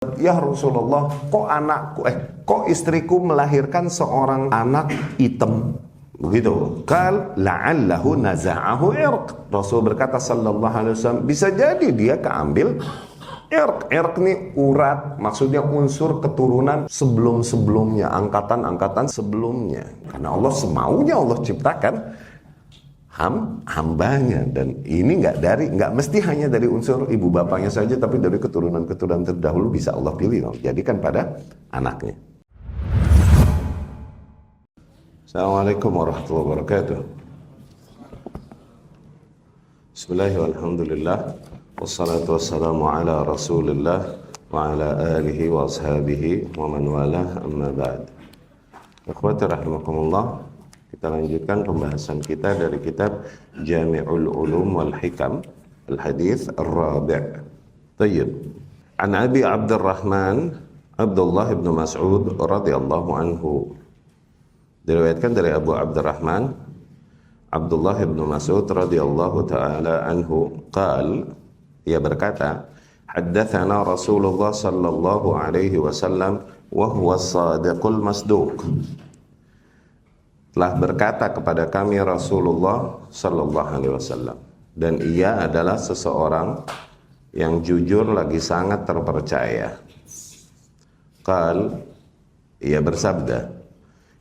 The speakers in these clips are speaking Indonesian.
Ya Rasulullah, kok istriku melahirkan seorang anak hitam? Begitu. Qal la'allahu naza'ahu irq. Rasul berkata sallallahu alaihi wasallam, bisa jadi dia keambil irq. Irq ini urat, maksudnya unsur keturunan sebelum-sebelumnya, angkatan-angkatan sebelumnya. Karena Allah semaunya Allah ciptakan hambanya, dan ini nggak mesti hanya dari unsur ibu bapaknya saja, tapi dari keturunan-keturunan terdahulu bisa Allah pilih, jadikan pada anaknya. Assalamualaikum warahmatullahi wabarakatuh. Bismillahirrahmanirrahim. Alhamdulillah wassalatu wassalamu ala Rasulillah wa ala alihi wa ashabihi wa man walah, amma ba'd. Ikhwati rahimakumullah, kita lanjutkan pembahasan kita dari kitab Jami'ul Ulum wal Hikam, Al-Hadits Ar-Rabi'. Tayyib. An Abi Abdurrahman Abdullah ibn Mas'ud radhiyallahu anhu. Diriwayatkan dari Abu Abdurrahman Abdullah ibn Mas'ud radhiyallahu ta'ala anhu, qal, ia berkata, haddatsana Rasulullah sallallahu alaihi wasallam wa huwa as-sadiqul masduq. Telah berkata kepada kami Rasulullah sallallahu alaihi wasallam, dan ia adalah seseorang yang jujur lagi sangat terpercaya. Qal, ia bersabda,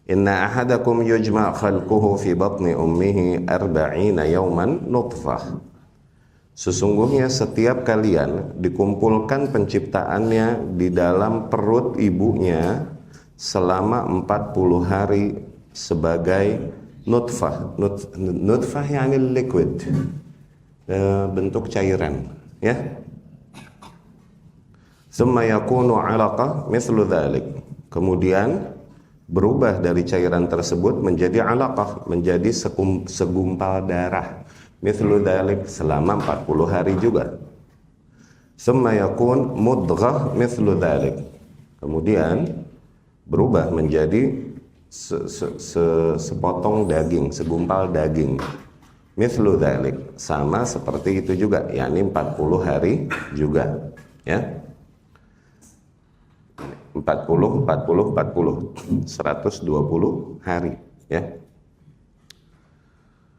inna ahadakum yujma' khalquhu fi batni ummihi 40 yawman nutfah. Sesungguhnya setiap kalian dikumpulkan penciptaannya di dalam perut ibunya selama 40 hari sebagai nutfah. Nutfah yani liquid, bentuk cairan, ya. Tsumma yakunu 'alaqah mithlu dzalik. Kemudian berubah dari cairan tersebut menjadi 'alaqah, menjadi segumpal darah. Mithlu dzalik, selama 40 hari juga. Tsumma yakun mudghah mithlu dzalik. Kemudian berubah menjadi sepotong daging, segumpal daging. Mithlu dzalik, sama seperti itu juga, yakni 40 hari juga, ya. 40 120 hari, ya.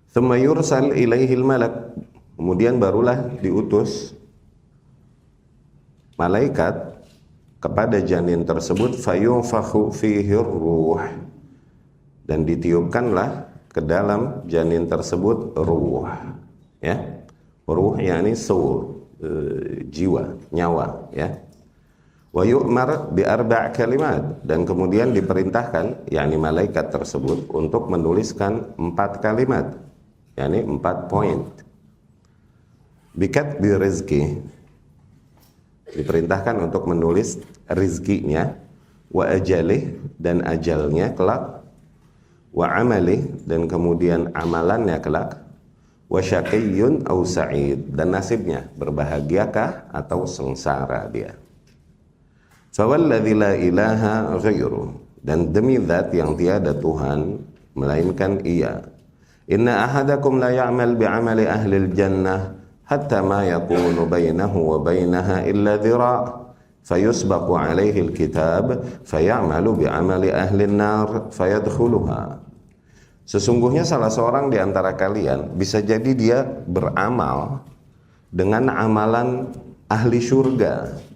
Tsumma yursal ilaihil malak. Kemudian barulah diutus malaikat kepada janin tersebut, fayunfakhu fihi ruh, dan ditiupkanlah ke dalam janin tersebut ruh, ya. Ruh yakni soul, jiwa, nyawa, ya. Wa yu'mar bi 4 kalimat, dan kemudian diperintahkan, yakni malaikat tersebut, untuk menuliskan 4 kalimat, yakni 4 poin. Bikat bi rizki, diperintahkan untuk menulis rizkinya, wa ajalih, dan ajalnya kelak, wa amalih, dan kemudian amalannya kelak, wa syaqiyyun aw sa'id, dan nasibnya berbahagiakah atau sengsara dia. Fawalladzi la ilaha ghairuh, dan demi zat yang tiada Tuhan melainkan Ia, inna ahadakum la ya'mal bi'amali ahlil jannah hatta ma yakunu bainahu wa bainaha illa dhira' fayusbaqu alaihi alkitab fayamalu bi'amali ahlin nar fayadkhuluha. Sesungguhnya salah seorang di antara kalian bisa jadi dia beramal dengan amalan ahli surga,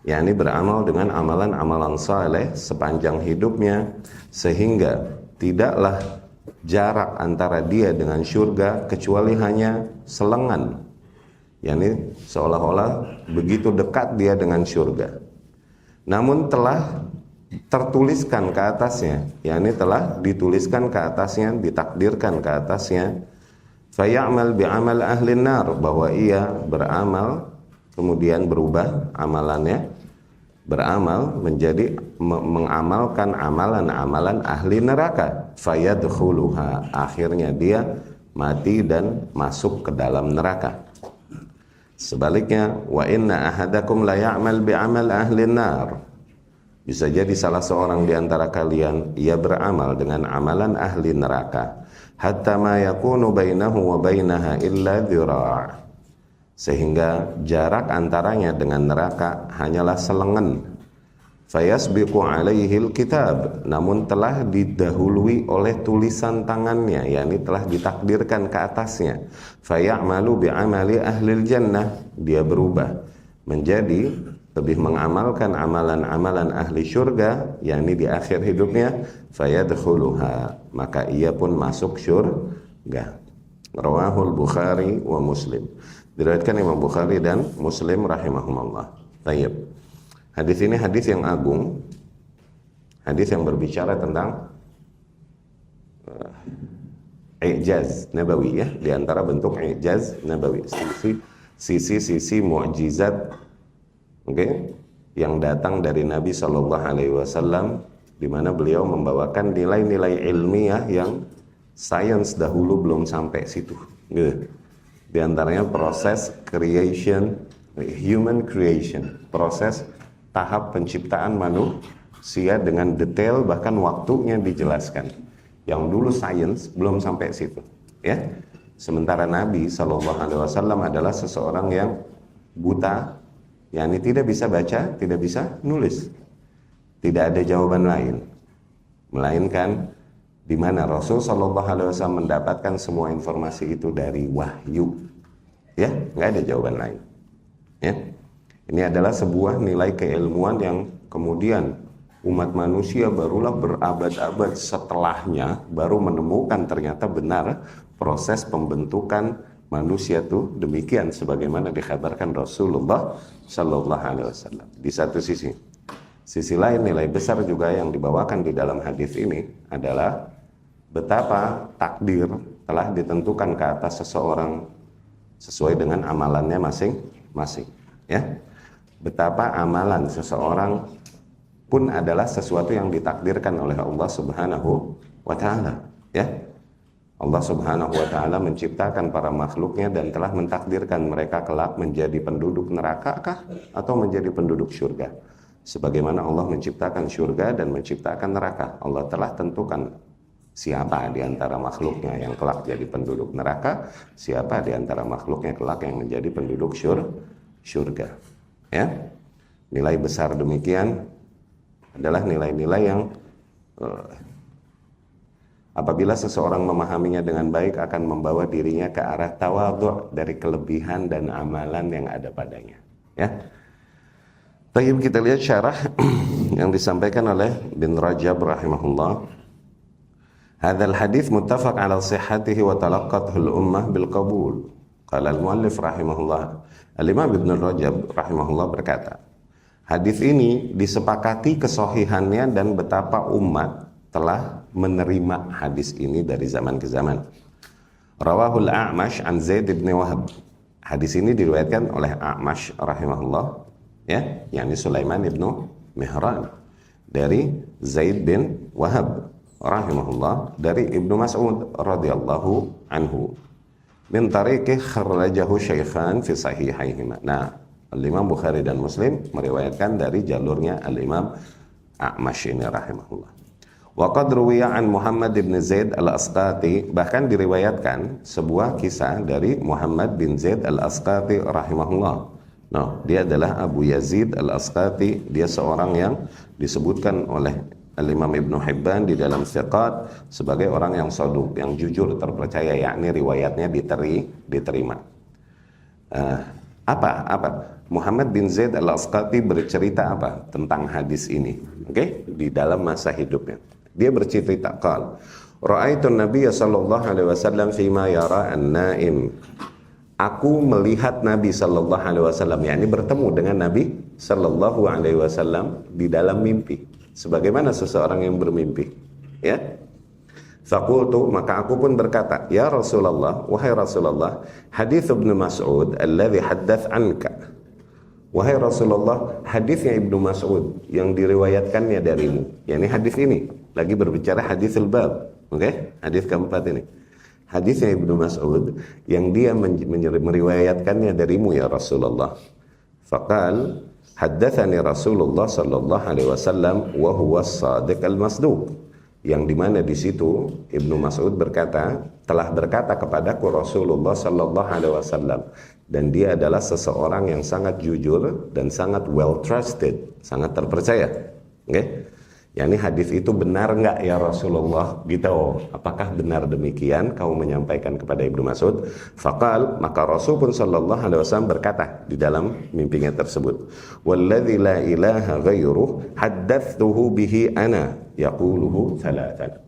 yakni beramal dengan amalan-amalan saleh sepanjang hidupnya, sehingga tidaklah jarak antara dia dengan surga kecuali hanya selengan, yakni seolah-olah begitu dekat dia dengan surga. Namun telah tertuliskan ke atasnya, yakni telah dituliskan ke atasnya, ditakdirkan ke atasnya, faya'mal bi'amal ahlin nar, bahwa ia beramal, kemudian berubah amalannya, beramal menjadi mengamalkan amalan-amalan ahli neraka, fayadkhuluha, akhirnya dia mati dan masuk ke dalam neraka. Sebaliknya, wa inna ahadakum la ya'mal bi'amal ahli nar, bisa jadi salah seorang di antara kalian ia beramal dengan amalan ahli neraka, hatta ma yakunu bainahu wa bainaha illa dhira', sehingga jarak antaranya dengan neraka hanyalah selengan. Fayasbiqu alaihil kitab, namun telah didahului oleh tulisan tangannya, yakni telah ditakdirkan ke atasnya. Fayamalu bi'amali ahlil jannah, dia berubah menjadi lebih mengamalkan amalan-amalan ahli syurga, yakni di akhir hidupnya. Fayadkhuluha, maka ia pun masuk syurga. Rawahul Bukhari wa Muslim, diriwayatkan Imam Bukhari dan Muslim rahimahumullah. Tayyib. Hadis ini hadis yang agung, hadis yang berbicara tentang i'jaz nabawi, ya, di antara bentuk i'jaz nabawi, sisi mukjizat, yang datang dari Nabi Shallallahu Alaihi Wasallam, di mana beliau membawakan nilai-nilai ilmiah yang sains dahulu belum sampai situ. Gitu. Di antaranya proses creation, human creation, proses tahap penciptaan manusia dengan detail, bahkan waktunya dijelaskan. Yang dulu sains belum sampai situ, ya. Sementara Nabi Shallallahu Alaihi Wasallam adalah seseorang yang buta, yakni tidak bisa baca, tidak bisa nulis, tidak ada jawaban lain, melainkan di mana Rasul Shallallahu Alaihi Wasallam mendapatkan semua informasi itu dari wahyu, ya, nggak ada jawaban lain, ya. Ini adalah sebuah nilai keilmuan yang kemudian umat manusia barulah berabad-abad setelahnya baru menemukan ternyata benar proses pembentukan manusia itu demikian sebagaimana dikabarkan Rasulullah Sallallahu Alaihi Wasallam. Di satu sisi lain, nilai besar juga yang dibawakan di dalam hadis ini adalah betapa takdir telah ditentukan ke atas seseorang sesuai dengan amalannya masing-masing, ya. Betapa amalan seseorang pun adalah sesuatu yang ditakdirkan oleh Allah Subhanahu wa Ta'ala, ya. Allah Subhanahu wa Ta'ala menciptakan para makhluknya dan telah mentakdirkan mereka kelak menjadi penduduk neraka kah atau menjadi penduduk surga. Sebagaimana Allah menciptakan surga dan menciptakan neraka, Allah telah tentukan siapa di antara makhluknya yang kelak jadi penduduk neraka, siapa di antara makhluknya kelak yang menjadi penduduk surga. Ya, nilai besar demikian adalah nilai-nilai yang apabila seseorang memahaminya dengan baik akan membawa dirinya ke arah tawadhu dari kelebihan dan amalan yang ada padanya, ya. Tayyib, kita lihat syarah yang disampaikan oleh bin Rajab rahimahullah. Hadzal hadits muttafaq ala sihhatihi wa talaqqathu al-ummah bil qabul. Qala al-muallif rahimahullah, Al-Imam Ibn Rajab rahimahullah berkata, hadis ini disepakati kesohihannya dan betapa umat telah menerima hadis ini dari zaman ke zaman. Rawahul A'mash an Zaid bin Wahab. Hadis ini diriwayatkan oleh A'mash rahimahullah, ya, yakni Sulaiman ibnu Mihran, dari Zaid bin Wahab rahimahullah, dari Ibnu Mas'ud radhiyallahu anhu. Min tariqih kharrajahu syaikhan fi sahihaihima. Nah, Al-Imam Bukhari dan Muslim meriwayatkan dari jalurnya Al-Imam A'mash ini rahimahullah. Wa qad ruwiya an Muhammad bin Zaid al-Asqati, bahkan diriwayatkan sebuah kisah dari Muhammad bin Zaid al-Asqati rahimahullah. Nah, dia adalah Abu Yazid al-Asqati, dia seorang yang disebutkan oleh Al-Imam Ibnu Hibban di dalam Thiqat sebagai orang yang saduq, yang jujur, terpercaya, yakni riwayatnya diterima. Apa Muhammad bin Zaid al-Asqati bercerita apa tentang hadis ini, di dalam masa hidupnya. Dia bercerita, qala ra'aitun nabiyya sallallahu alaihi wasallam fima yara an-naim. Aku melihat Nabi sallallahu alaihi wasallam, yakni bertemu dengan Nabi sallallahu alaihi wasallam di dalam mimpi, sebagaimana seseorang yang bermimpi, ya. Faqultu, maka aku pun berkata, ya Rasulullah, wahai Rasulullah, hadits Ibnu Mas'ud alladhi haddath anka. Wahai Rasulullah, hadisnya Ibnu Mas'ud yang diriwayatkannya darimu, yakni hadis ini lagi berbicara hadis al-bab, hadis keempat ini. Hadisnya Ibnu Mas'ud yang dia meriwayatkannya darimu ya Rasulullah. Faqal haddatsani Rasulullah sallallahu alaihi wasallam wa huwa as-sadiq al-masduq, yang dimana di situ Ibnu Mas'ud berkata, telah berkata kepadaku Rasulullah sallallahu alaihi wasallam, dan dia adalah seseorang yang sangat jujur dan sangat well trusted, sangat terpercaya. Oke? Yani hadis itu benar nggak ya Rasulullah? Gitu. Apakah benar demikian kamu menyampaikan kepada Ibnu Mas'ud? Faqal, maka Rasul pun sallallahu alaihi wasallam berkata di dalam mimpinya tersebut, "Walladzi la ilaha ghairuh haddatstuhu bihi ana yaquluhu thalathan."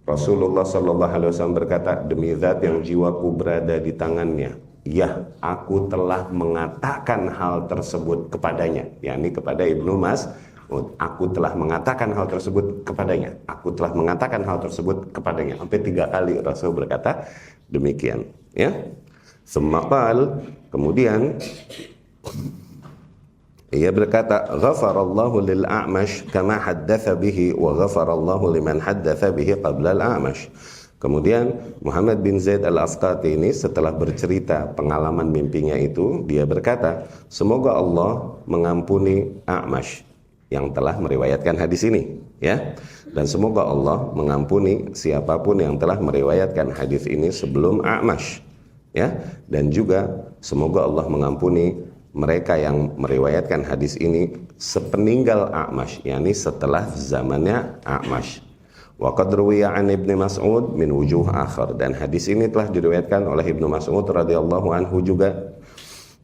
Rasulullah sallallahu alaihi wasallam berkata, demi zat yang jiwaku berada di tangannya, ya, aku telah mengatakan hal tersebut kepadanya, yakni kepada Ibnu Mas'ud. Aku telah mengatakan hal tersebut kepadanya. Aku telah mengatakan hal tersebut kepadanya. Sampai 3 kali Rasul berkata demikian. Ya. Semakal, kemudian ia berkata, ghafarallahu lil a'mash kama haddatha bihi wa ghafarallahu liman haddatha bihi qabla al-a'mash. Kemudian Muhammad bin Zaid al-Asqati ini setelah bercerita pengalaman mimpinya itu, dia berkata, semoga Allah mengampuni A'mash yang telah meriwayatkan hadis ini, ya. Dan semoga Allah mengampuni siapapun yang telah meriwayatkan hadis ini sebelum A'mash, ya. Dan juga semoga Allah mengampuni mereka yang meriwayatkan hadis ini sepeninggal A'mash, yakni setelah zamannya A'mash. Wa qad ruwiya an Ibnu Mas'ud min wujuh akhar, dan hadis ini telah diriwayatkan oleh Ibnu Mas'ud radhiyallahu anhu juga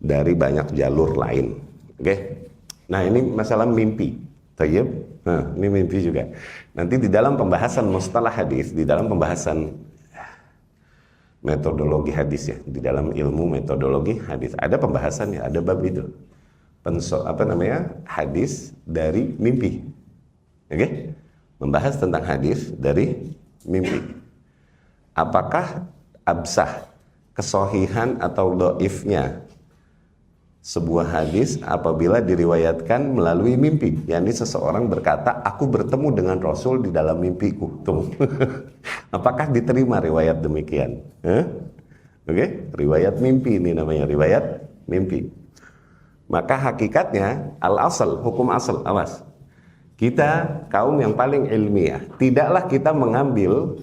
dari banyak jalur lain. Oke. Nah, ini masalah mimpi. Tayyib. Nah, ini mimpi juga. Nanti di dalam pembahasan mustalah hadis, di dalam pembahasan metodologi hadis ya, di dalam ilmu metodologi hadis ada pembahasannya, ada bab itu. Hadis dari mimpi. Oke? Membahas tentang hadis dari mimpi. Apakah absah, kesohihan atau dhaifnya sebuah hadis apabila diriwayatkan melalui mimpi, yakni seseorang berkata, aku bertemu dengan Rasul di dalam mimpiku. Tuh. Apakah diterima riwayat demikian? Oke, riwayat mimpi ini namanya riwayat mimpi. Maka hakikatnya al-asal, hukum asal, awas. Kita kaum yang paling ilmiah, tidaklah kita mengambil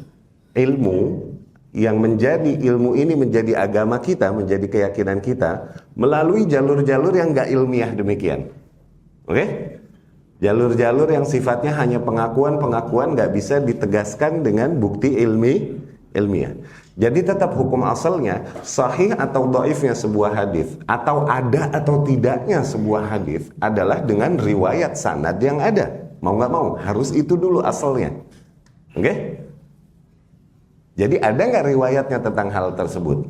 ilmu yang menjadi ilmu ini menjadi agama kita, menjadi keyakinan kita melalui jalur-jalur yang gak ilmiah demikian. Oke? Jalur-jalur yang sifatnya hanya pengakuan-pengakuan, gak bisa ditegaskan dengan bukti ilmiah. Jadi tetap hukum asalnya, sahih atau dhaifnya sebuah hadis, atau ada atau tidaknya sebuah hadis adalah dengan riwayat sanad yang ada. Mau gak mau, harus itu dulu asalnya. Oke? Jadi ada nggak riwayatnya tentang hal tersebut?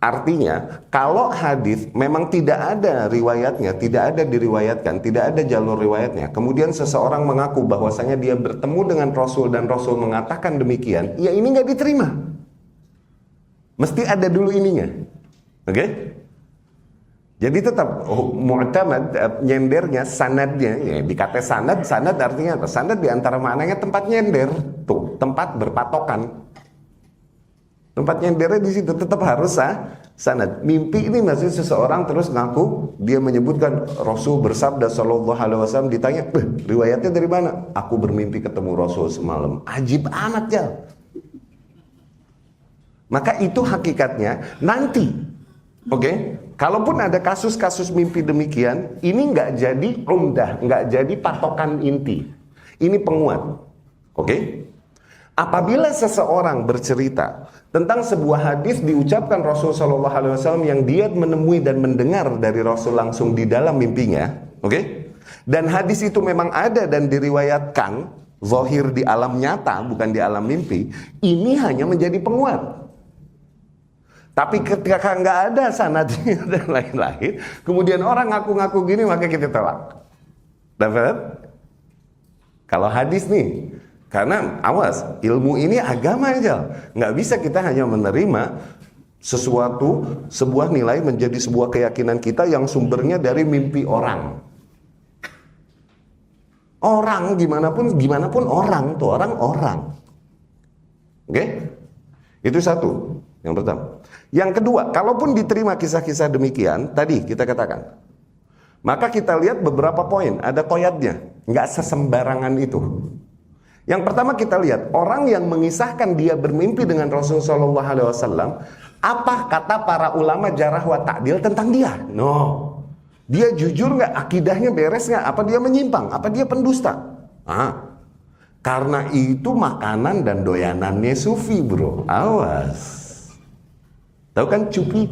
Artinya, kalau hadis memang tidak ada riwayatnya, tidak ada diriwayatkan, tidak ada jalur riwayatnya, kemudian seseorang mengaku bahwasanya dia bertemu dengan Rasul dan Rasul mengatakan demikian, ya ini nggak diterima. Mesti ada dulu ininya. Oke? Jadi tetap mu'tamad, nyendernya, sanadnya, ya, dikata sanad artinya apa? Sanad diantara maknanya tempat nyender, tuh, tempat berpatokan. Tempat nyendernya di situ tetap harus sanad. Mimpi ini maksudnya seseorang terus ngaku, dia menyebutkan Rasul bersabda sallallahu alaihi wasallam, ditanya, riwayatnya dari mana? Aku bermimpi ketemu Rasul semalam. Ajib amat ya. Maka itu hakikatnya nanti. Oke? Kalaupun ada kasus-kasus mimpi demikian, ini nggak jadi umdah, nggak jadi patokan inti. Ini penguat. Oke? Apabila seseorang bercerita tentang sebuah hadis diucapkan Rasul Shallallahu Alaihi Wasallam yang dia menemui dan mendengar dari Rasul langsung di dalam mimpinya, oke? Dan hadis itu memang ada dan diriwayatkan zahir di alam nyata, bukan di alam mimpi. Ini hanya menjadi penguat. Tapi ketika nggak ada sanadnya dan lain-lain, kemudian orang ngaku-ngaku gini, maka kita tolak. Dapat? Kalau hadis nih, karena awas, ilmu ini agama aja, nggak bisa kita hanya menerima sesuatu, sebuah nilai menjadi sebuah keyakinan kita yang sumbernya dari mimpi orang. Orang gimana pun orang tuh orang. Oke? Itu satu. Yang pertama. Yang kedua, kalaupun diterima kisah-kisah demikian, tadi kita katakan, maka kita lihat beberapa poin, ada koyatnya, nggak sesembarangan itu. Yang pertama kita lihat, orang yang mengisahkan dia bermimpi dengan Rasulullah SAW, Apa kata para ulama jarah wa ta'dil tentang dia? No. Dia jujur nggak? Akidahnya beres nggak? Apa dia menyimpang? Apa dia pendusta? Karena itu makanan dan doyanannya sufi, bro. Awas. Tahu kan Cupi?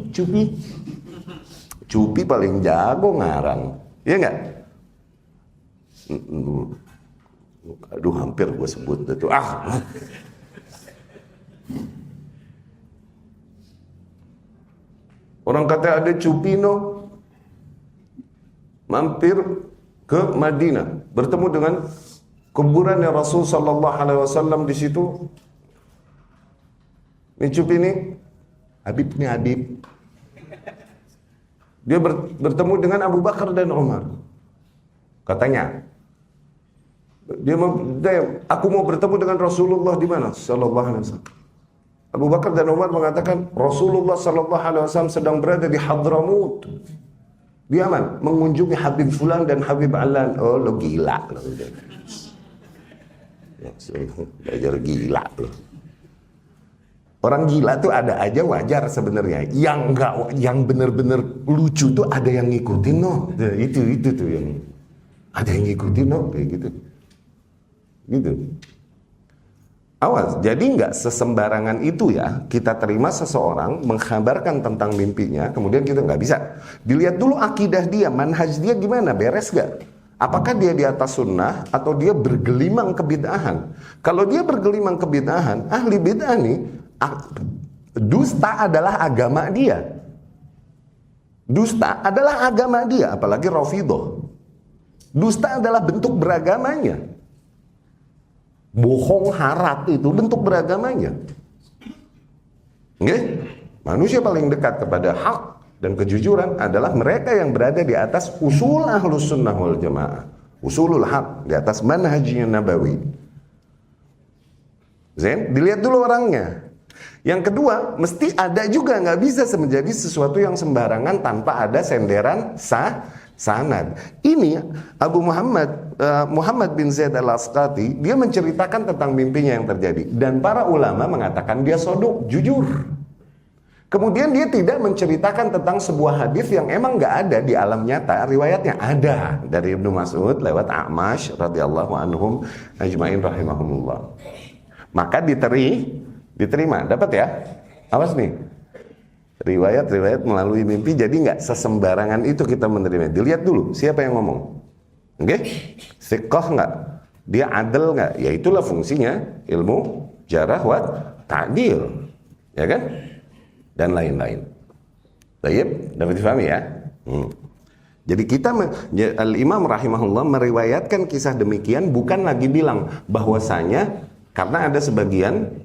Cupi paling jago ngarang. Iya nggak? Aduh, hampir gue sebut itu. Orang kata ada Cupino mampir ke Madinah, bertemu dengan kuburan Rasul sallallahu alaihi wasallam di situ. Ini Cupini, Habib. Dia bertemu dengan Abu Bakar dan Umar. Katanya, aku mau bertemu dengan Rasulullah di mana? Sallallahu alaihi wasallam. Abu Bakar dan Umar mengatakan Rasulullah sallallahu alaihi wasallam sedang berada di Hadramut. Di Yaman, mengunjungi Habib Fulan dan Habib Alan. Oh, lo gila lo. Belajar gila lo. Orang gila tuh ada aja, wajar sebenarnya. Yang enggak, yang benar-benar lucu tuh ada yang ngikutin, no. Itu tuh yang ada yang ngikutin, no, kayak gitu. Gitu. Awas, jadi nggak sesembarangan itu ya kita terima seseorang mengkabarkan tentang mimpinya, kemudian kita nggak bisa. Dilihat dulu akidah dia, manhaj dia gimana, beres gak? Apakah dia di atas sunnah atau dia bergelimang kebid'ahan? Kalau dia bergelimang kebid'ahan, ahli bid'ah nih, dusta adalah agama dia. Dusta adalah agama dia, apalagi Rafidhah. Dusta adalah bentuk beragamanya. Bohong harat itu bentuk beragamanya. Okay? Manusia paling dekat kepada hak dan kejujuran adalah mereka yang berada di atas usul ahlus sunnah wal jamaah, usulul haq, di atas manhajnya nabawi. Zain, dilihat dulu orangnya. Yang kedua, mesti ada juga, nggak bisa menjadi sesuatu yang sembarangan tanpa ada senderan sanad. Ini Abu Muhammad bin Zaid al-Asqati, dia menceritakan tentang mimpinya yang terjadi, dan para ulama mengatakan dia soduk, jujur. Kemudian dia tidak menceritakan tentang sebuah hadis yang emang nggak ada di alam nyata, riwayatnya ada dari Ibnu Mas'ud lewat A'mash radhiyallahu anhum ajma'in rahimahumullah. Maka diterima, dapat ya? Awas nih. Riwayat melalui mimpi, jadi nggak sesembarangan itu kita menerima. Dilihat dulu siapa yang ngomong, oke? Thiqah nggak? Dia adil nggak? Ya itulah fungsinya ilmu jarah wa ta'dil, ya kan? Dan lain-lain. Baik, dapat difahami ya? Jadi kita Al-Imam rahimahullah meriwayatkan kisah demikian bukan lagi bilang bahwasanya karena ada sebagian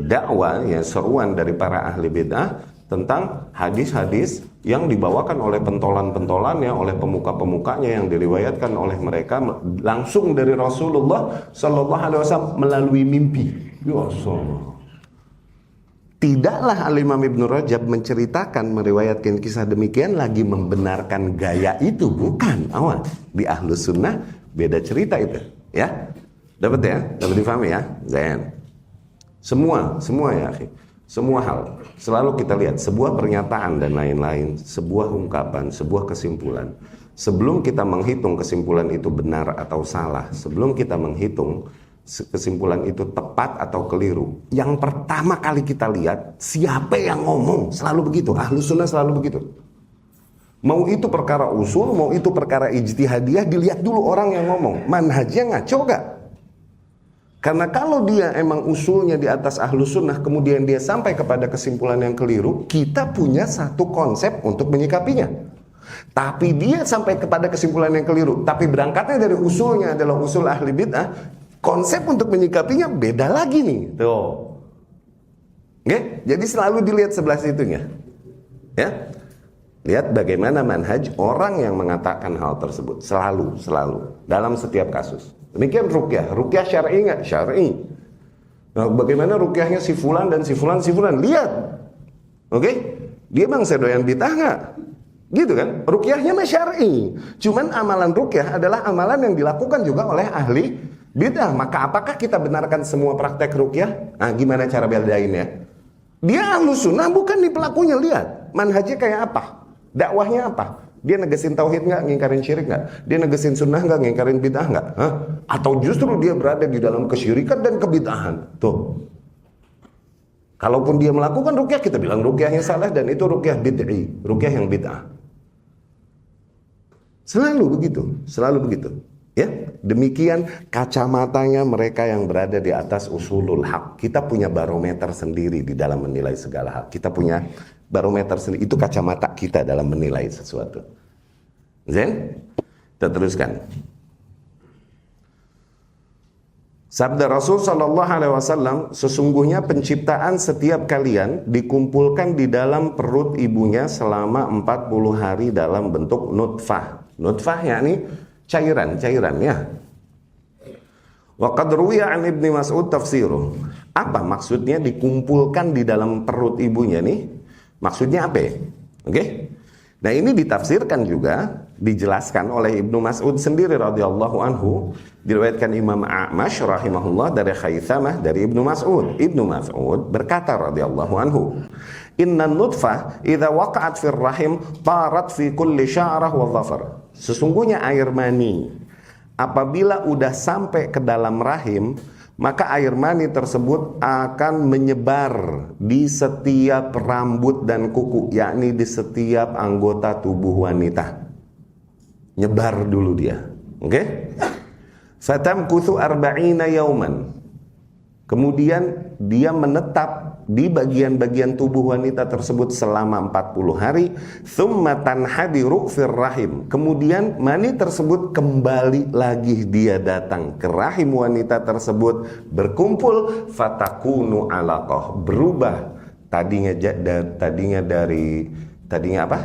dakwah ya, seruan dari para ahli bid'ah tentang hadis-hadis yang dibawakan oleh pentolan-pentolannya, oleh pemuka-pemukanya yang diriwayatkan oleh mereka langsung dari Rasulullah sallallahu alaihi wasallam melalui mimpi. Ya Allah. Tidaklah Al-Imam Ibnu Rajab menceritakan, meriwayatkan kisah demikian lagi membenarkan gaya itu, bukan. Awas, di Ahlus Sunnah beda cerita itu, ya. Dapat ya? Dapat difahami ya? Zain. Semua ya, akhi. Semua hal selalu kita lihat sebuah pernyataan dan lain-lain, sebuah ungkapan, sebuah kesimpulan. Sebelum kita menghitung kesimpulan itu benar atau salah, sebelum kita menghitung kesimpulan itu tepat atau keliru, yang pertama kali kita lihat siapa yang ngomong. Selalu begitu, Ahlus Sunnah selalu begitu. Mau itu perkara usul, mau itu perkara ijtihadiyah, dilihat dulu orang yang ngomong, manhajnya ngaco gak? Karena kalau dia emang usulnya di atas Ahlus Sunnah, kemudian dia sampai kepada kesimpulan yang keliru, kita punya satu konsep untuk menyikapinya. Tapi dia sampai kepada kesimpulan yang keliru, tapi berangkatnya dari usulnya adalah usul ahli bid'ah, konsep untuk menyikapinya beda lagi nih. Tuh. Oke? Jadi selalu dilihat sebelah situnya. Ya? Lihat bagaimana manhaj orang yang mengatakan hal tersebut. Selalu dalam setiap kasus. Demikian ruqyah syar'i nggak? Syar'i. Nah, bagaimana ruqyahnya si fulan dan si fulan? Lihat, oke? Dia bangsa doyan bid'ah nggak? Gitu kan? Ruqyahnya mah syar'i. Cuman amalan ruqyah adalah amalan yang dilakukan juga oleh ahli bid'ah. Maka apakah kita benarkan semua praktek ruqyah? Nah, gimana cara bedainnya? Dia ahlus sunnah bukan nih pelakunya. Lihat manhajnya kayak apa, dakwahnya apa. Dia negesin tauhid nggak, ngingkarin syirik nggak? Dia negesin sunnah nggak, ngingkarin bid'ah nggak? Atau justru dia berada di dalam kesyirikan dan kebid'ahan? Tuh. Kalaupun dia melakukan ruqyah, kita bilang ruqyahnya salah dan itu ruqyah bid'i, ruqyah yang bid'ah. Selalu begitu, selalu begitu. Ya, demikian kacamatanya mereka yang berada di atas usulul haq. Kita punya barometer sendiri di dalam menilai segala hal. Kita punya barometer sendiri, itu kacamata kita dalam menilai sesuatu. Zen? Kita teruskan. Sabda Rasul sallallahu alaihi wasallam, sesungguhnya penciptaan setiap kalian dikumpulkan di dalam perut ibunya selama 40 hari dalam bentuk nutfah. Nutfah yakni cairan ya. Wa qad ruwiya an Ibnu Mas'ud tafsiruh. Apa maksudnya dikumpulkan di dalam perut ibunya nih? Maksudnya apa? Oke? Nah, ini ditafsirkan juga, dijelaskan oleh Ibnu Mas'ud sendiri radhiyallahu anhu, diriwayatkan Imam A'mash rahimahullah dari Khaythamah dari Ibnu Mas'ud. Ibnu Mas'ud berkata radhiyallahu anhu, "Inna nutfah idza waqa'at fir rahim tarat fi kulli sya'rah wa dhafar." Sesungguhnya air mani apabila udah sampai ke dalam rahim, maka air mani tersebut akan menyebar di setiap rambut dan kuku, yakni di setiap anggota tubuh wanita. Nyebar dulu dia. Oke? Fatamkuthu arba'ina yauman. Kemudian dia menetap di bagian-bagian tubuh wanita tersebut selama 40 hari. Tsumma tanhadiru fir rahim. Kemudian mani tersebut kembali lagi dia datang ke rahim wanita tersebut, berkumpul, fatakunu alaqah, berubah. Tadinya apa?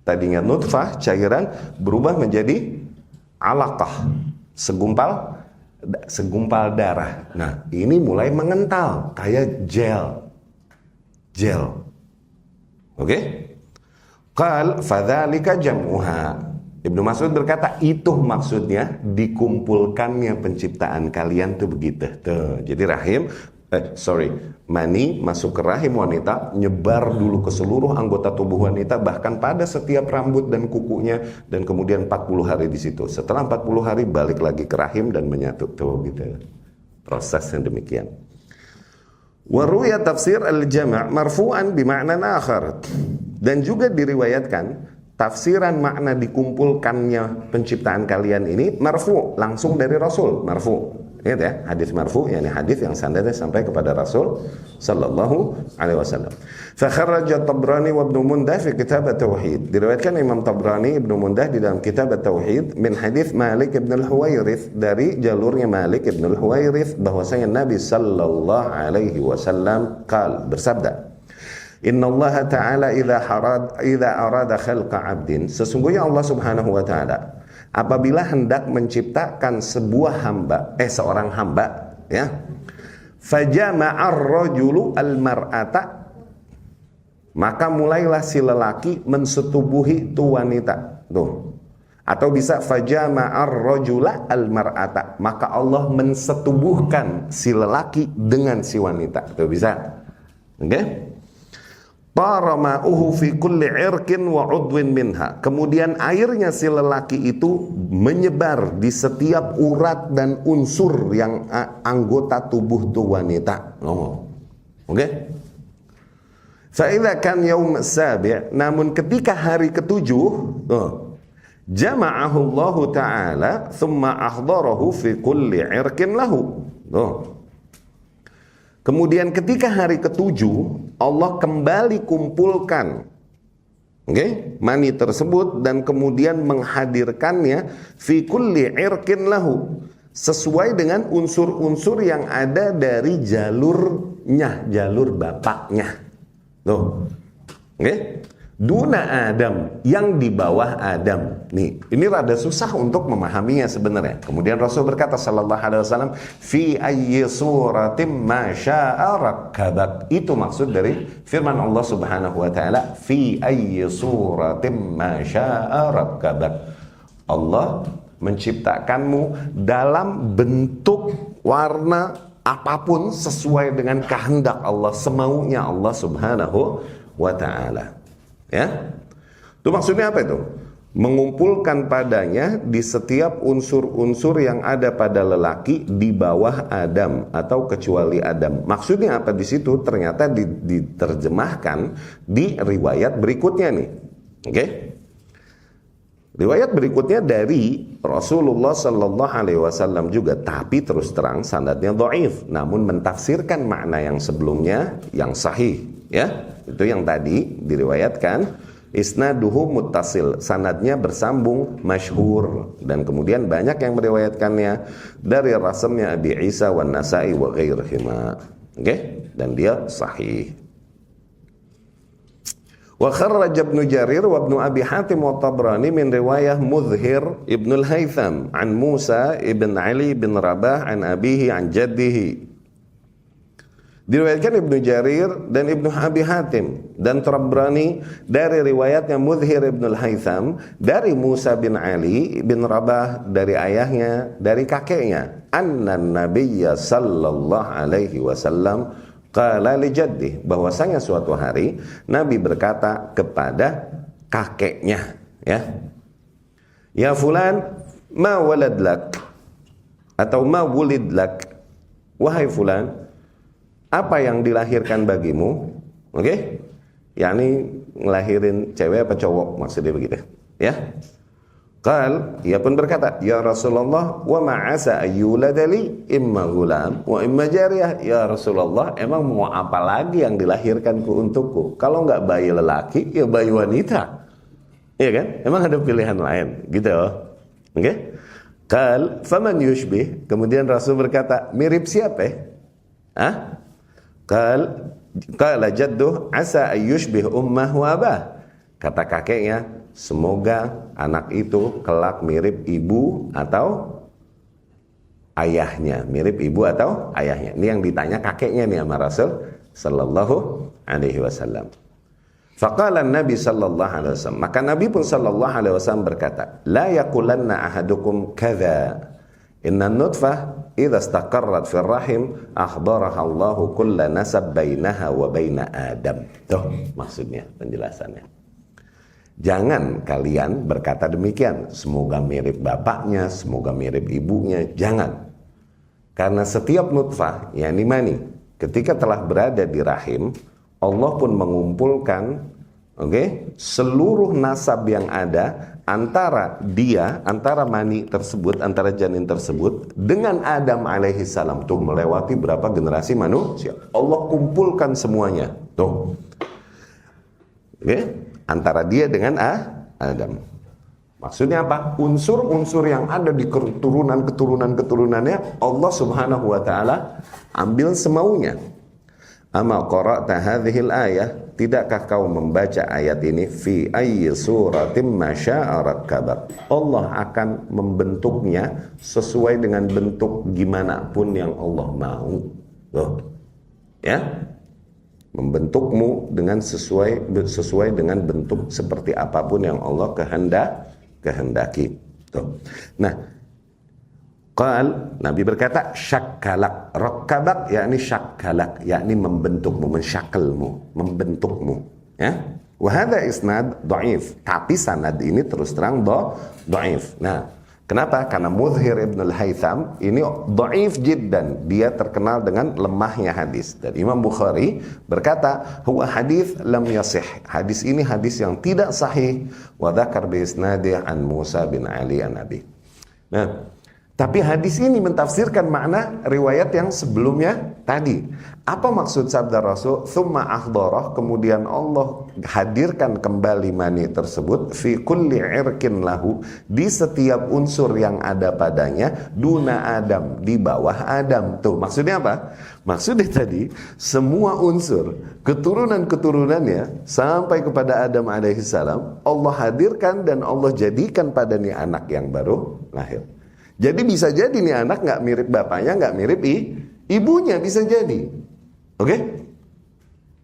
Tadinya nutfah, cairan, berubah menjadi alaqah, segumpal darah. Nah, ini mulai mengental kayak gel. Oke? Qal fadzalika jam'uha. Ibnu Mas'ud berkata, itu maksudnya dikumpulkannya penciptaan kalian tuh begitu. Tuh, jadi mani masuk ke rahim wanita, nyebar dulu ke seluruh anggota tubuh wanita, bahkan pada setiap rambut dan kukunya, dan kemudian 40 hari di situ. Setelah 40 hari balik lagi ke rahim dan menyatu tuh gitu. Proses yang demikian. Wa ruya tafsir al-jama' marfu'an bima'nan akhar. Dan juga diriwayatkan tafsiran makna dikumpulkannya penciptaan kalian ini marfu', langsung dari Rasul, marfu'. Ingat ya, hadis marfu, yakni hadis yang sanadnya sampai kepada Rasul sallallahu alaihi wasallam. Fa kharraja Tabrani wa Ibnu Mundah fi kitab at-tauhid. Diriwayatkan Imam Tabrani, Ibnu Mundah di dalam kitab at-tauhid min hadis Malik ibn al-Huwairits, dari jalurnya Malik ibn al-Huwairits, bahwasanya Nabi sallallahu alaihi wasallam bersabda, Inna Allah Ta'ala idza arada khalqa 'abdin. Sesungguhnya Allah Subhanahu wa taala apabila hendak menciptakan seorang hamba, ya, fajama'ar rajulu al-mar'ata, maka mulailah si lelaki mensetubuhi tu wanita. Tuh. Atau bisa fajama'ar rajula al-mar'ata, maka Allah mensetubuhkan si lelaki dengan si wanita. Tuh bisa. Oke? Tarama'uhu fi kulli irkin wa udwin minha. Kemudian airnya si lelaki itu menyebar di setiap urat dan unsur yang anggota tubuh tu wanita. Oke? Fa idza kan yaum as-sabi', namun ketika hari ketujuh, jama'ahu Allah Ta'ala thumma ahdarahu fi kulli irkin lahu. Kemudian ketika hari ketujuh, Allah kembali kumpulkan mani tersebut dan kemudian menghadirkannya fi kulli irkin lahu, sesuai dengan unsur-unsur yang ada dari jalur bapaknya. Tuh. Duna Adam, yang di bawah Adam. Nih, ini rada susah untuk memahaminya sebenarnya. Kemudian Rasul berkata sallallahu alaihi wasallam, fi ayyi suratim ma syaa rakkabak. Itu maksud dari firman Allah Subhanahu wa taala, fi ayyi suratim ma syaa rakkabak. Allah menciptakanmu dalam bentuk, warna, apapun sesuai dengan kehendak Allah, semaunya Allah Subhanahu wa ta'ala. Ya. Itu maksudnya apa itu? Mengumpulkan padanya di setiap unsur-unsur yang ada pada lelaki di bawah Adam atau kecuali Adam. Maksudnya apa di situ? Ternyata diterjemahkan di riwayat berikutnya nih. Oke? Riwayat berikutnya dari Rasulullah Sallallahu Alaihi Wasallam juga, tapi terus terang sanadnya dhaif, namun mentafsirkan makna yang sebelumnya yang sahih. Ya, itu yang tadi diriwayatkan. Isnaduhu muttasil, sanadnya bersambung, masyhur, dan kemudian banyak yang meriwayatkannya dari rasamnya Abi Isa wa Nasa'i wa ghairihima. Oke? Dan dia sahih. Wa kharraj Ibnu Jarir wa Ibnu Abi Hatim wa Tabrani min riwayah Mudhhir Ibnu Al-Haytham an Musa ibn Ali bin Rabah an abihi an jaddihi. Diriwayatkan Ibnu Jarir dan Ibnu Abi Hatim dan Tabrani dari riwayatnya Mudhhir Ibnu Al-Haytham dari Musa bin Ali bin Rabah dari ayahnya, dari kakeknya, anna Nabiyya sallallahu alaihi wasallam qala li jaddih, bahwasanya suatu hari Nabi berkata kepada kakeknya, ya fulan ma walad lak, atau ma wulid lak, wahai fulan, apa yang dilahirkan bagimu? Oke? yakni ngelahirin cewek apa cowok, maksudnya begitu ya. Qal, ia pun berkata, ya Rasulullah, wa ma'asa ayyuladali imma gulam wa imma jariyah. Ya Rasulullah, emang mau apa lagi yang dilahirkanku untukku? Kalau enggak bayi lelaki, ya bayi wanita. Iya kan? Emang ada pilihan lain gitu. Oke? Qal, faman yushbih. Kemudian Rasul berkata, mirip siapa? Qala jadduh asa ayyushbih ummah wa abah. Kata kakeknya, semoga anak itu kelak mirip ibu atau ayahnya. Mirip ibu atau ayahnya. Ini yang ditanya kakeknya nih sama Rasul sallallahu alaihi wasallam. Faqala Nabi sallallahu alaihi wasallam. Maka Nabi pun sallallahu alaihi wasallam berkata, la yaqulanna ahadukum kadza. Inna nutfah idza istaqarrat fil rahim akhbaraha Allahu kulla nasab bainaha wa baina Adam. Tuh maksudnya penjelasannya. Jangan kalian berkata demikian, semoga mirip bapaknya, semoga mirip ibunya. Jangan. Karena setiap nutfah, yakni mani, ketika telah berada di rahim, Allah pun mengumpulkan seluruh nasab yang ada antara dia, antara mani tersebut, antara janin tersebut dengan Adam alaihi salam. Tuh melewati berapa generasi manusia, Allah kumpulkan semuanya. Tuh antara dia dengan Adam. Maksudnya apa? Unsur-unsur yang ada di keturunan-keturunannya Allah subhanahu wa ta'ala ambil semaunya. Ama qara'ta hadhil ayah, tidakkah kau membaca ayat ini? Fi ayyi suratim masya'a rakkabak. Allah akan membentuknya sesuai dengan bentuk gimana pun yang Allah mau. Ya, membentukmu dengan sesuai dengan bentuk seperti apapun yang Allah kehendaki. Tuh. Nah, qal, Nabi berkata, syakkalak, rakkabak, yakni syakkalak, yakni membentukmu, mensyakalmu, membentukmu. Ya, wa hadza isnad dhaif, tapi sanad ini terus terang dhaif. Nah, kenapa? Karena Mudhhir Ibn Al-Haytham ini dhaif jiddan, dia terkenal dengan lemahnya hadis. Dan Imam Bukhari berkata, huwa hadis lam yasih, hadis ini hadis yang tidak sahih. Wa dzakar bi isnadih an Musa bin Ali an Abi. Nah, tapi hadis ini mentafsirkan makna riwayat yang sebelumnya tadi. Apa maksud sabda Rasul? Tsumma akhdarah, kemudian Allah hadirkan kembali mani tersebut fi kulli irkin lahu, di setiap unsur yang ada padanya, duna Adam, di bawah Adam. Tuh maksudnya apa? Maksudnya tadi semua unsur keturunan-keturunannya sampai kepada Adam alaihissalam Allah hadirkan dan Allah jadikan padanya anak yang baru lahir. Jadi bisa jadi nih anak nggak mirip bapaknya, nggak mirip ibunya, bisa jadi. Oke?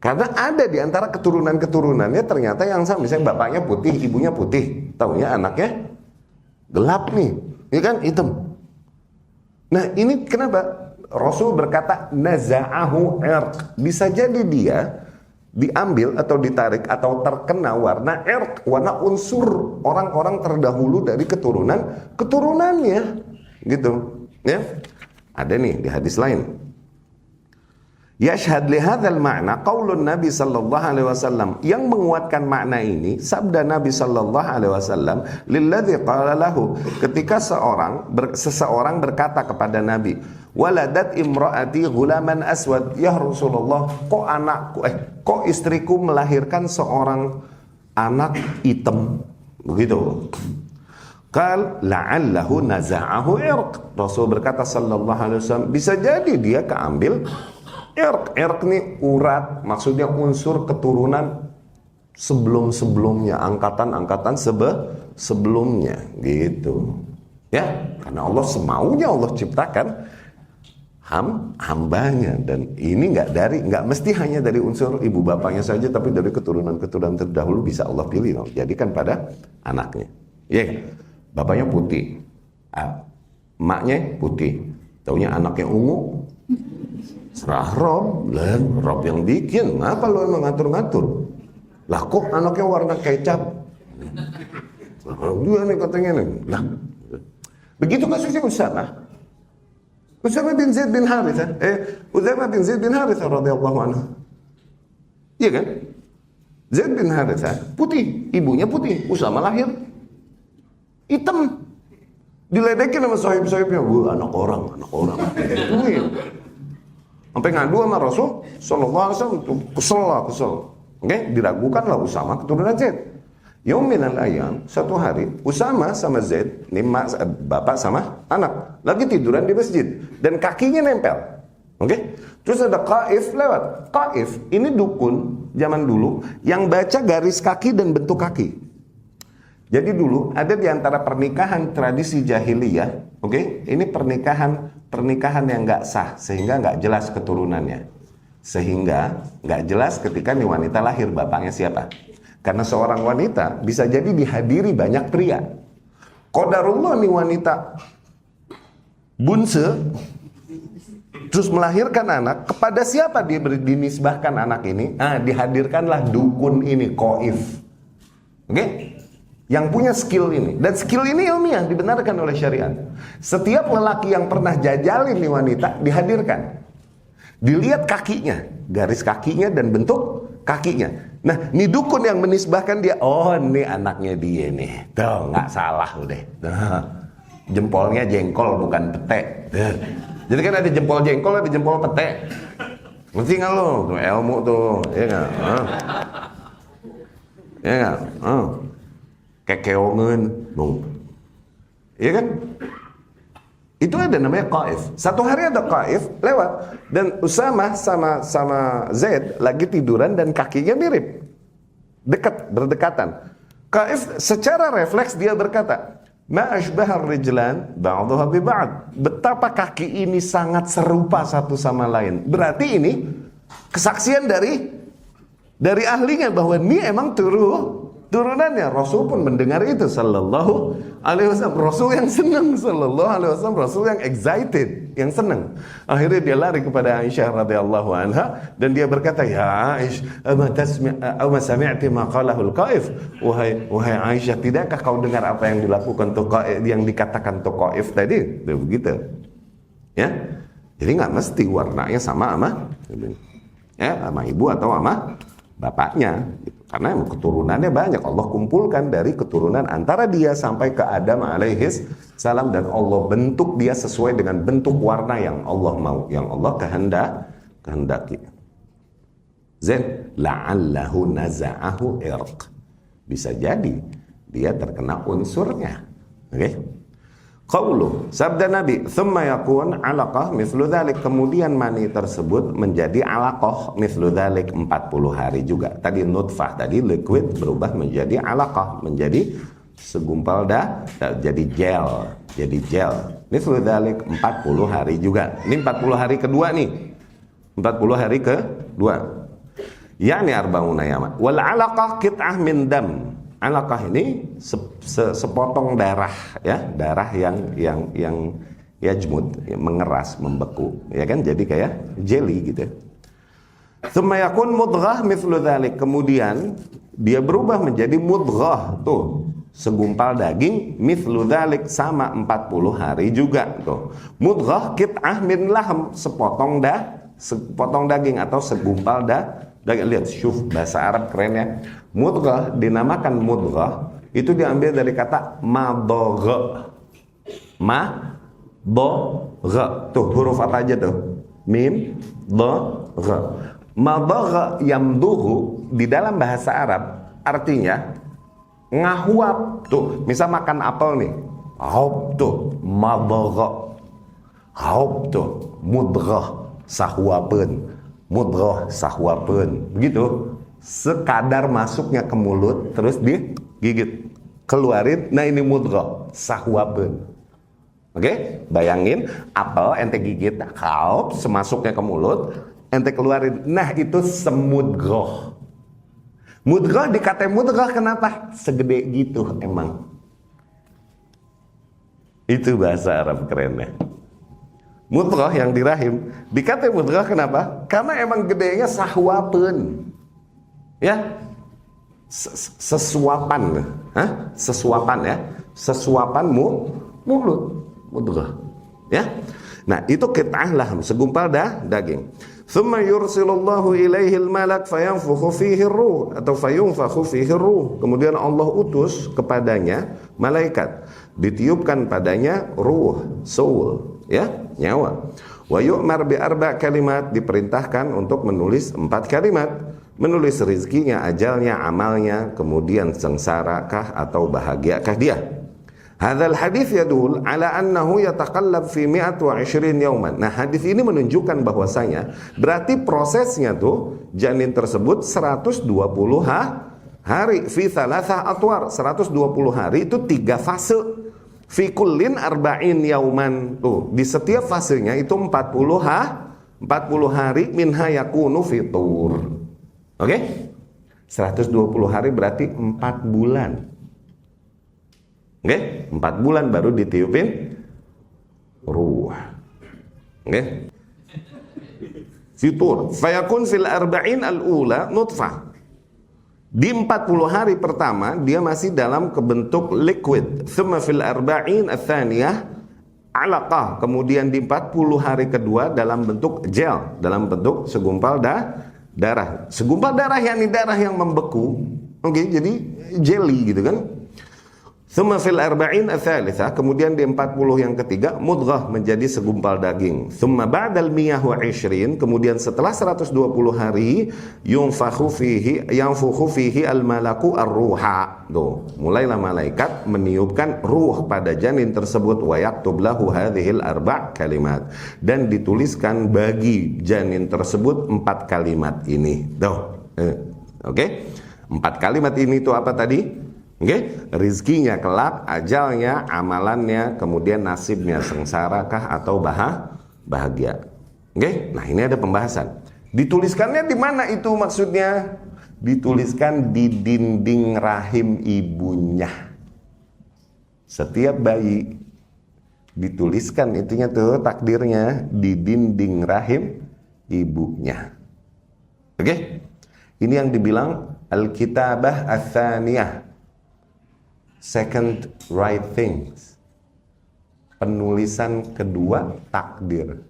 Karena ada di antara keturunan-keturunannya ternyata yang sama. Misalnya bapaknya putih, ibunya putih. Taunya anaknya gelap nih. Ini kan hitam. Nah ini kenapa? Rasul berkata naza'ahu irq. Bisa jadi dia diambil atau ditarik atau terkena warna irq, warna unsur orang-orang terdahulu dari keturunannya gitu ya. Ada nih di hadis lain. Yashhad li hadzal ma'na qaulun Nabi sallallahu alaihi wasallam, yang menguatkan makna ini sabda Nabi sallallahu alaihi wasallam lilladzi qala lahu, ketika seseorang berkata kepada Nabi, waladat imraati ghulaman aswad, ya Rasulullah, kok istriku melahirkan seorang anak hitam begitu. Qal la'allahu naza'ahu irq. Rasul berkata sallallahu alaihi wasallam, bisa jadi dia keambil irq ini urat, maksudnya unsur keturunan sebelum-sebelumnya, angkatan-angkatan sebelumnya gitu. Ya, karena Allah semaunya Allah ciptakan hambanya, dan ini nggak mesti hanya dari unsur ibu bapaknya saja, tapi dari keturunan-keturunan terdahulu bisa Allah pilih, jadikan pada anaknya. Ya, bapaknya putih, emaknya putih, taunya anaknya ungu. Serah Rob yang bikin, ngapa lo emang ngatur-ngatur? Lah kok anaknya warna kecap? Dia nih katanya nih. Lah, begitu kasusnya Usama bin Zaid bin Harithah, Usama bin Zaid bin Harithah radhiyallahu anhu. Iya kan? Zaid bin Harithah putih, ibunya putih, Usama lahir hitam. Diledekin sama sahib-sahibnya, anak orang. Sampai ngadu sama Rasul sallallahu alaihi wasallam, kesel. Oke, diragukanlah Usama keturunan Zaid. Yauminal ayam, satu hari Usama sama Zaid, ini bapak sama anak, lagi tiduran di masjid dan kakinya nempel. Oke? Terus ada qaif lewat. Qaif ini dukun zaman dulu yang baca garis kaki dan bentuk kaki. Jadi dulu ada di antara pernikahan tradisi jahiliyah, oke? Ini pernikahan yang nggak sah, sehingga nggak jelas keturunannya, sehingga nggak jelas ketika nih wanita lahir bapaknya siapa. Karena seorang wanita bisa jadi dihadiri banyak pria. Qadarullah nih wanita bunse, terus melahirkan anak, kepada siapa dia dinisbahkan anak ini? Dihadirkanlah dukun ini, qaif. Oke? Yang punya skill ini, dan skill ini ilmiah dibenarkan oleh syariat. Setiap lelaki yang pernah jajalin nih wanita dihadirkan, dilihat kakinya, garis kakinya dan bentuk kakinya. Nah, nih dukun yang menisbahkan dia, ini anaknya dia nih, tuh nggak salah udah. Jempolnya jengkol bukan pete. Jadi kan ada jempol jengkol, ada jempol pete. Ngerti nggak lo? Tuh ilmu tuh, ya nggak? Ya nggak? Kekeongen, iya kan? Itu ada namanya qaif. Satu hari ada qaif lewat, dan Usama sama Zaid lagi tiduran dan kakinya mirip, berdekatan. Qaif secara refleks dia berkata, ma ashbahar rijlan ba'dhuha bi ba'd. Betapa kaki ini sangat serupa satu sama lain. Berarti ini kesaksian dari ahlinya bahwa ini emang turunannya. Rasul pun mendengar itu sallallahu alaihi wasallam. Rasul yang senang sallallahu alaihi wasallam, Rasul yang excited, yang senang. Akhirnya dia lari kepada Aisyah radhiyallahu anha dan dia berkata, ya Aisyah, ama sami'ti ma qalahu al-qaif? Wahai Aisyah, tidakkah kau dengar apa yang dilakukan yang dikatakan qaif tadi? Begitu. Ya. Jadi nggak mesti warnanya sama sama ibu atau sama bapaknya. Karena keturunannya banyak. Allah kumpulkan dari keturunan antara dia sampai ke Adam alaihis salam, dan Allah bentuk dia sesuai dengan bentuk warna yang Allah mau, yang Allah kehendaki. Zain la'allahu naza'ahu irq. Bisa jadi dia terkena unsurnya. Oke? Qauluh, sabda Nabi, thumma yakun alaqah mithlu dhalik, kemudian mani tersebut menjadi alaqah mithlu dhalik 40 hari juga. Tadi nutfah, tadi liquid berubah menjadi alaqah, menjadi segumpal jadi gel. Mithlu dhalik 40 hari juga. Ini 40 hari kedua nih. 40 hari kedua. Yani arba'una yaman. Wal alaqah qit'ah min dam. Alaqah ini sepotong darah, ya, darah yajmud, ya, mengeras, membeku, ya kan, jadi kayak jelly gitu. Tsumma yakun mudghah mithlu dzalik, kemudian dia berubah menjadi mudghah, tuh segumpal daging, mithlu dzalik, sama 40 hari juga tuh. Mudghah qit'ah min lahm, sepotong daging atau segumpal daging. Lihat, syuf, bahasa Arab keren ya. Mudghah dinamakan mudghah itu diambil dari kata madagha. Tuh huruf apa aja tuh? Mim, dha. Madagha yamdughu di dalam bahasa Arab artinya ngahuap. Tuh, misal makan apel nih, haup tuh madagha. Haup tuh mudghah, sahuapeun. Mudghah, sahuapeun. Begitu. Sekadar masuknya ke mulut terus digigit, keluarin, nah ini mudghah, sahuapeun. Oke, bayangin apel ente gigit, haup, semasuknya ke mulut, ente keluarin, nah itu semudghah. Mudghah dikata mudghah kenapa? Segede gitu emang. Itu bahasa Arab kerennya. Mudghah yang di rahim dikata mudghah kenapa? Karena emang gedenya sahuapeun. Ya. Sesuapan. Sesuapan ya. Sesuapan mulut. Mudghah. Ya. Nah, itu qit'ah lahm, segumpal daging. Tsumma yursilullahu ilaihil malak fayanfukhu fihi ruh atau fayunfakhu fihi ruh. Kemudian Allah utus kepadanya malaikat, ditiupkan padanya ruh, soul, ya, nyawa. Wa yu'mar bi arba' kalimat, diperintahkan untuk menulis 4 kalimat. Menulis rizkinya, ajalnya, amalnya, kemudian sengsarakah atau bahagiakah dia. Hadzal hadits yadul ala annahu yataqallab fi 120 yawman. Nah, hadis ini menunjukkan bahwasanya berarti prosesnya tuh janin tersebut 120 hari fi thalatha atwar. 120 hari itu 3 fase. Fi kullin arba'in yauman. Tuh, di setiap fasenya itu 40 hari minha yakunu fitur. Oke? 120 hari berarti 4 bulan. Oke? 4 bulan baru ditiupin ruh. Oke? Fitur. Fayakun fil arba'in al-ula nutfah. Di 40 hari pertama dia masih dalam bentuk liquid. Thumma fil arba'in ats-tsaniyah alaqah. Kemudian di 40 hari kedua dalam bentuk gel, dalam bentuk segumpal darah. Segumpal darah yakni darah yang membeku. Oke, jadi jelly gitu kan. Tsumma fil arba'in ats-tsalitsah, kemudian di 40 yang ketiga mudghah, menjadi segumpal daging. Tsumma ba'dal 120, kemudian setelah 120 hari yanfukhu fihi al-malaku ar-ruha. Tuh, mulailah malaikat meniupkan ruh pada janin tersebut, wa yaktub lahu hadhil arba' kalimat, dan dituliskan bagi janin tersebut 4 kalimat ini. Tuh. Oke. 4 kalimat ini itu apa tadi? Oke, rizkinya kelak, ajalnya, amalannya, kemudian nasibnya, sengsarakah atau bahagia. Oke, nah ini ada pembahasan. Dituliskannya di mana itu maksudnya? Dituliskan di dinding rahim ibunya. Setiap bayi dituliskan itunya tuh takdirnya di dinding rahim ibunya. Oke, ini yang dibilang al-kitabah ats-tsaniyah. Second writings, penulisan kedua takdir.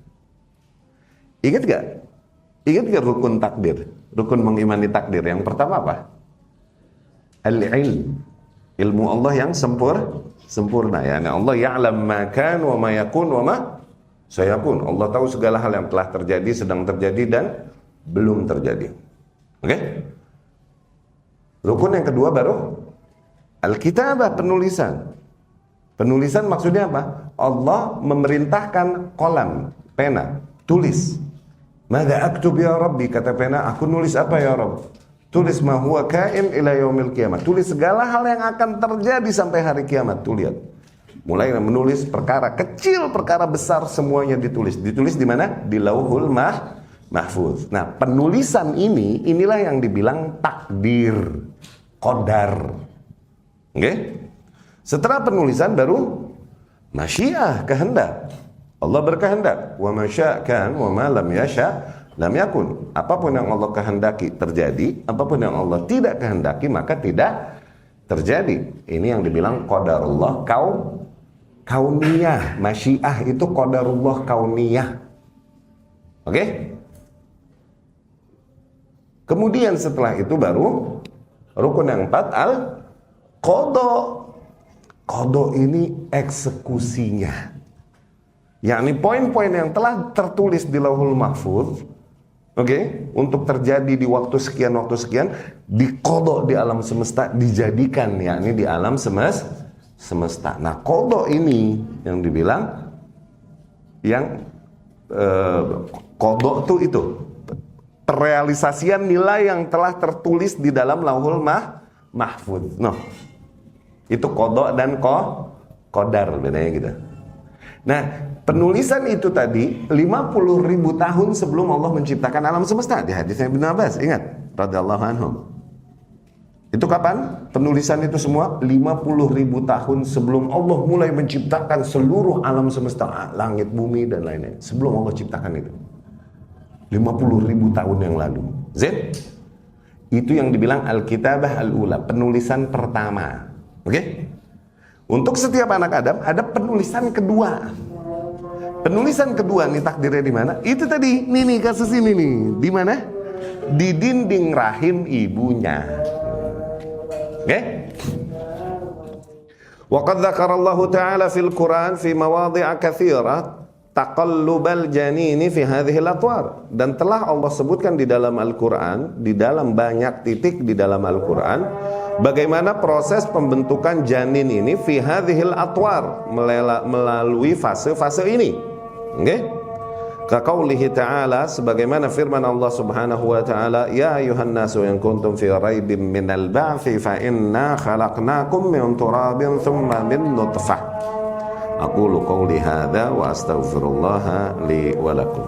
Ingat gak? Ingat gak rukun takdir? Rukun mengimani takdir. Yang pertama apa? Al-ilm, ilmu Allah yang sempurna. Ya, Allah ya'lam ma kan wa ma yakun wa ma sayakun. Allah tahu segala hal yang telah terjadi, sedang terjadi, dan belum terjadi. Oke? Rukun yang kedua baru Al-kitabah, penulisan. Penulisan maksudnya apa? Allah memerintahkan kolam, pena, tulis. Madza aktub ya Rabbi, kata pena, aku nulis apa ya Rabb? Tulis ma huwa kain ila yaumil qiyamah. Tulis segala hal yang akan terjadi sampai hari kiamat. Tuh lihat. Mulai menulis perkara kecil, perkara besar, semuanya ditulis. Ditulis di mana? Di Lauhul Mahfuz. Nah, penulisan inilah yang dibilang takdir, qadar. Oke? Setelah penulisan baru masyiah, kehendak. Allah berkehendak. Wa ma syaa kan wa ma lam yasha lam yakun. Apapun yang Allah kehendaki terjadi, apapun yang Allah tidak kehendaki maka tidak terjadi. Ini yang dibilang qadarullah kauniyah. Masyiah itu qadarullah kauniyah. Oke? Kemudian setelah itu baru rukun yang 4 al-qadha. Qadha ini eksekusinya. Yakni poin-poin yang telah tertulis di Lauhul Mahfuz, untuk terjadi di waktu sekian, diqadha di alam semesta, dijadikan yakni di alam semesta. Nah, qadha ini yang dibilang yang qadha itu terrealisasian nilai yang telah tertulis di dalam Lauhul Mahfuz. Nah, itu qadha dan qadar bedanya gitu. Nah, penulisan itu tadi 50.000 tahun sebelum Allah menciptakan alam semesta. Di hadisnya Ibnu Abbas, ingat, radhiyallahu anhum. Itu kapan? Penulisan itu semua 50.000 tahun sebelum Allah mulai menciptakan seluruh alam semesta, langit, bumi dan lain-lain. Sebelum Allah ciptakan itu. 50.000 tahun yang lalu. Itu yang dibilang al-kitabah al-ula, penulisan pertama. Untuk setiap anak Adam ada penulisan kedua. Penulisan kedua nih takdirnya di mana? Itu tadi, nih kasus ini nih. Di mana? Di dinding rahim ibunya. Wa qad dzakarallahu ta'ala fil Qur'an fi mawadhi'a katsira taqallubal janini fi hadhil atwar. Dan telah Allah sebutkan di dalam Al-Qur'an, di dalam banyak titik di dalam Al-Qur'an, bagaimana proses pembentukan janin ini fi hadhil atwar, melalui fase-fase ini. Kaqaulihi ta'ala, sebagaimana firman Allah Subhanahu wa ta'ala, ya ayuhan nasu in kuntum fi raibin minal ba'thi fa inna khalaqnakum min turabin thumma min nutfah. Aqulu qawli hadza wa astaghfirullaha li wa lakum.